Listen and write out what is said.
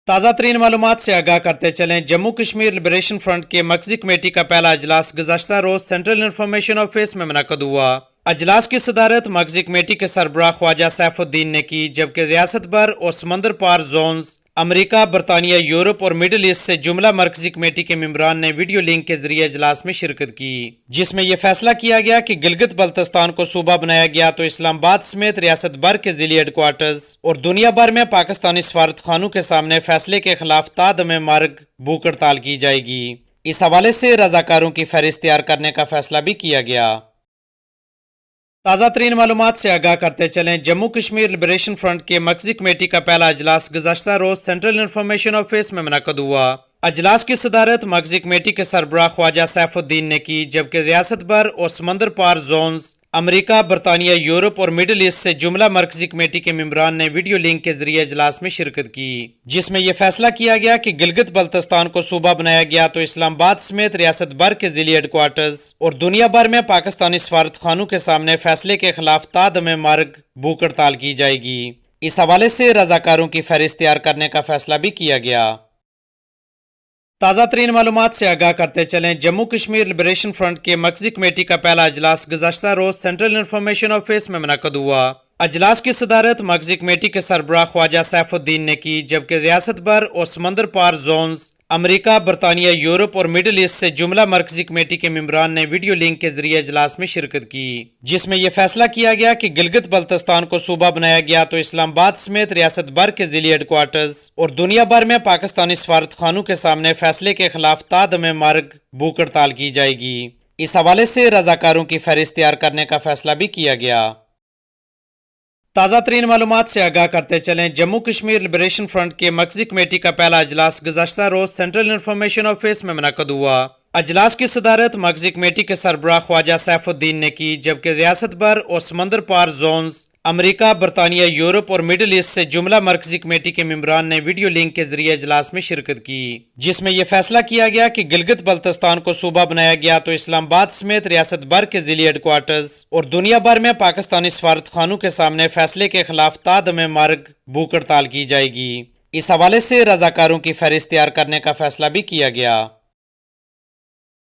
ताज़ा तरीन मालूमात से आगाह करते चलें। जम्मू कश्मीर लिबरेशन फ्रंट के मरकजी कमेटी का पहला अजलास गुज़श्ता रोज सेंट्रल इंफॉर्मेशन ऑफिस में मुनक़द हुआ। अजलास की सदारत मरकजी कमेटी के सरबराह ख्वाजा सैफुद्दीन ने की, जबकि रियासत भर और समंदर पार जोन्स अमरीका, बरतानिया, यूरोप और मिडल ईस्ट से जुमला मरकजी कमेटी के मेंबरान ने वीडियो लिंक के जरिए अजलास में शिरकत की, जिसमें यह फैसला किया गया कि गिलगित बल्तिस्तान को सूबा बनाया गया तो इस्लामाबाद समेत रियासत भर के जिली हेडक्वार्टर्स और दुनिया भर में पाकिस्तानी सफारत खानों के सामने फैसले के खिलाफ तादम मार्ग भूख हड़ताल की जाएगी। इस हवाले से रजाकारों की फहरिस्त तैयार करने का फैसला भी किया गया। ताज़ा तरीन मालूमात से आगाह करते चलें। जम्मू कश्मीर लिबरेशन फ्रंट के मरकजी कमेटी का पहला अजलास गुज़श्ता रोज सेंट्रल इंफॉर्मेशन ऑफिस में मुनक़द हुआ। अजलास की सदारत मरकजी कमेटी के सरबराह ख्वाजा सैफुद्दीन ने की, जबकि रियासत भर और समंदर पार जोन्स अमरीका, बरतानिया, यूरोप और मिडल ईस्ट से जुमला मरकजी कमेटी के मेंबरान ने वीडियो लिंक के जरिए अजलास में शिरकत की, जिसमें यह फैसला किया गया कि गिलगित बल्तिस्तान को सूबा बनाया गया तो इस्लामाबाद समेत रियासत भर के जिली हेडक्वार्टर्स और दुनिया भर में पाकिस्तानी सफारत खानों के सामने फैसले के खिलाफ तादम मार्ग भूख हड़ताल की जाएगी। इस हवाले से रजाकारों की फहरिस्त तैयार करने का फैसला भी किया गया। ताज़ा तरीन मालूमात से आगाह करते चलें। जम्मू कश्मीर लिबरेशन फ्रंट के मरकजी कमेटी का पहला अजलास गुज़श्ता रोज सेंट्रल इंफॉर्मेशन ऑफिस में मुनक़द हुआ। अजलास की सदारत मरकजी कमेटी के सरबराह ख्वाजा सैफुद्दीन ने की, जबकि रियासत भर और समंदर पार जोन्स अमरीका, बरतानिया, यूरोप और मिडल ईस्ट से जुमला मरकजी कमेटी के मेंबरान ने वीडियो लिंक के जरिए अजलास में शिरकत की, जिसमें यह फैसला किया गया कि गिलगित बल्तिस्तान को सूबा बनाया गया तो इस्लामाबाद समेत रियासत भर के जिली हेडक्वार्टर्स और दुनिया भर में पाकिस्तानी सफारत खानों के सामने फैसले के खिलाफ तादम मार्ग भूख हड़ताल की जाएगी। इस हवाले से रजाकारों की फहरिस्त तैयार करने का फैसला भी किया गया। ताज़ा तरीन मालूमात से आगाह करते चलें। जम्मू कश्मीर लिबरेशन फ्रंट के मरकजी कमेटी का पहला अजलास गुज़श्ता रोज सेंट्रल इंफॉर्मेशन ऑफिस में मुनक़द हुआ। अजलास की सदारत मरकजी कमेटी के सरबराह ख्वाजा सैफुद्दीन ने की, जबकि रियासत भर और समंदर पार जोन्स अमरीका, बरतानिया, यूरोप और मिडल ईस्ट से जुमला मरकजी कमेटी के मेंबरान ने वीडियो लिंक के जरिए अजलास में शिरकत की, जिसमें यह फैसला किया गया कि गिलगित बल्तिस्तान को सूबा बनाया गया तो इस्लामाबाद समेत रियासत भर के जिली हेडक्वार्टर्स और दुनिया भर में पाकिस्तानी सफारत खानों के सामने फैसले के खिलाफ तादम मार्ग भूख हड़ताल की जाएगी। इस हवाले से रजाकारों की फहरिस्त तैयार करने का फैसला भी किया गया।